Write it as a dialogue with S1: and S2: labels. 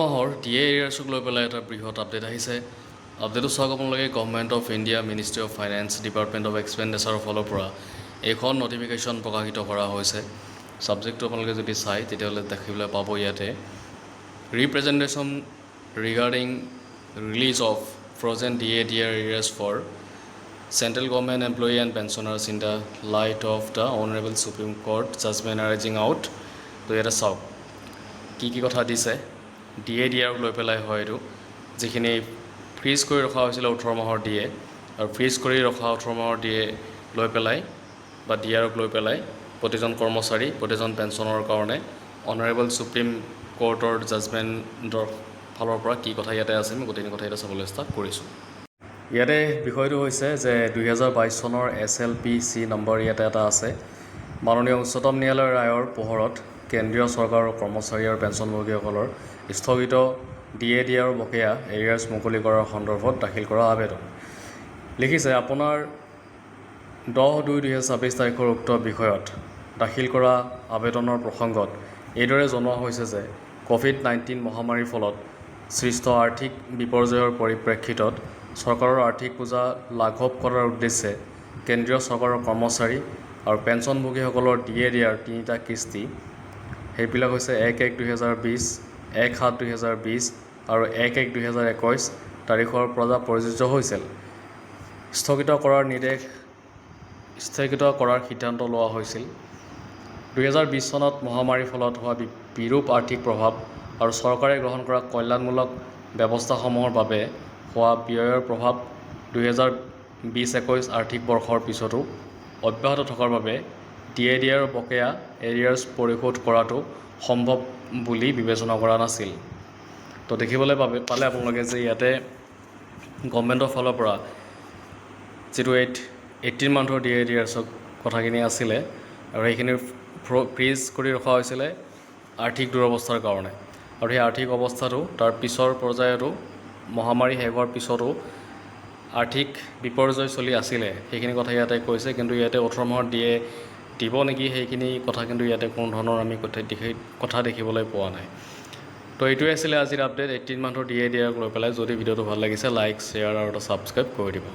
S1: মাহৰ DA এৰিয়াৰ্ছক লৈ পেলাই এটা বৃহৎ আপডেট আহিছে। আপডেটটো চাওক আপোনালোকে government of India, ministry of finance, department of এক্সপেণ্ডিচাৰৰ ফালৰ পৰা এইখন নটিফিকেশ্যন প্ৰকাশিত কৰা হৈছে। ছাবজেক্টটো আপোনালোকে যদি চায় তেতিয়াহ'লে দেখিবলৈ পাব ইয়াতে representation regarding release of frozen DA arrears for central government employee and pensioners in the light of the honourable Supreme Court judgement arising out. তো ইয়াতে চাওক কি কথা দিছে। DA লৈ পেলাই হয় এইটো, যিখিনি ফ্ৰিজ কৰি ৰখা হৈছিলে 18 মাহৰ DA, আৰু ফ্ৰিজ কৰি ৰখা 18 মাহৰ DA লৈ পেলাই বা DRক লৈ পেলাই প্ৰতিজন কৰ্মচাৰী, প্ৰতিজন পেঞ্চনৰ কাৰণে অনাৰেবল সুপ্ৰিম কোৰ্টৰ জাজমেণ্টৰ ফালৰ পৰা কি কথা ইয়াতে আছে, মই গোটেইখিনি কথা ইয়াতে চাবলৈ চেষ্টা কৰিছোঁ। ইয়াতে বিষয়টো হৈছে যে 2022 চনৰ SLPC নম্বৰ ইয়াতে এটা আছে। মাননীয় উচ্চতম ন্যায়ালয়ৰ ৰায়ৰ পোহৰত কেন্দ্ৰীয় চৰকাৰৰ কৰ্মচাৰী আৰু পেঞ্চনভোগীসকলৰ স্থগিত DA আৰু বকেয়া এৰিয়াৰ্ছ মুকলি কৰাৰ সন্দৰ্ভত দাখিল কৰা আবেদন। লিখিছে আপোনাৰ 10/2/2026 তাৰিখৰ উক্ত বিষয়ত দাখিল কৰা আবেদনৰ প্ৰসংগত এইদৰে জনোৱা হৈছে যে COVID-19 মহামাৰীৰ ফলত সৃষ্ট আৰ্থিক বিপৰ্যয়ৰ পৰিপ্ৰেক্ষিতত চৰকাৰৰ আৰ্থিক বোজা লাঘৱ কৰাৰ উদ্দেশ্যে কেন্দ্ৰীয় চৰকাৰৰ কৰ্মচাৰী আৰু পেঞ্চনভোগীসকলৰ DA তিনিটা কিস্তি, সেইবিলাক হৈছে 1/1/2020, 1/7/2020 আৰু 1/1/2021 তাৰিখৰ পৰা প্ৰযোজ্য হৈছিল। স্থগিত কৰাৰ সিদ্ধান্ত লোৱা হৈছিল। 2020 চনত মহামাৰীৰ ফলত হোৱা বিৰূপ আৰ্থিক প্ৰভাৱ আৰু চৰকাৰে গ্ৰহণ কৰা কল্যাণমূলক ব্যৱস্থাসমূহৰ বাবে হোৱা ব্যয়ৰ প্ৰভাৱ 2020-21 আৰ্থিক বৰ্ষৰ পিছতো অব্যাহত থকাৰ বাবে DA আৰু বকেয়া এৰিয়াৰ্ছ পৰিশোধ কৰাটো সম্ভৱ বুলি বিবেচনা কৰা নাছিল। তো দেখিবলৈ পালে আপোনালোকে যে ইয়াতে গভৰ্ণমেণ্টৰ ফালৰ পৰা যিটো 18 মান্থৰ DA এৰিয়াৰ্ছৰ কথাখিনি আছিলে, আৰু সেইখিনি ফ্ৰিজ কৰি ৰখা হৈছিলে আৰ্থিক দুৰৱস্থাৰ কাৰণে, আৰু সেই আৰ্থিক অৱস্থাটো তাৰ পিছৰ পৰ্যায়তো মহামাৰী শেষ হোৱাৰ পিছতো আৰ্থিক বিপৰ্যয় চলি আছিলে, সেইখিনি কথা ইয়াতে কৈছে। কিন্তু ইয়াতে 18 মাহৰ DA দিব নেকি সেইখিনি কথা কিন্তু ইয়াতে কোনো ধৰণৰ আমি কথা দেখিবলৈ পোৱা নাই। তো এইটোৱে আছিলে আজিৰ আপডেট 18 মান্থৰ DA লৈ পেলাই। যদি ভিডিঅ'টো ভাল লাগিছে লাইক, শ্বেয়াৰ আৰু এটা ছাবস্ক্ৰাইব কৰি দিব।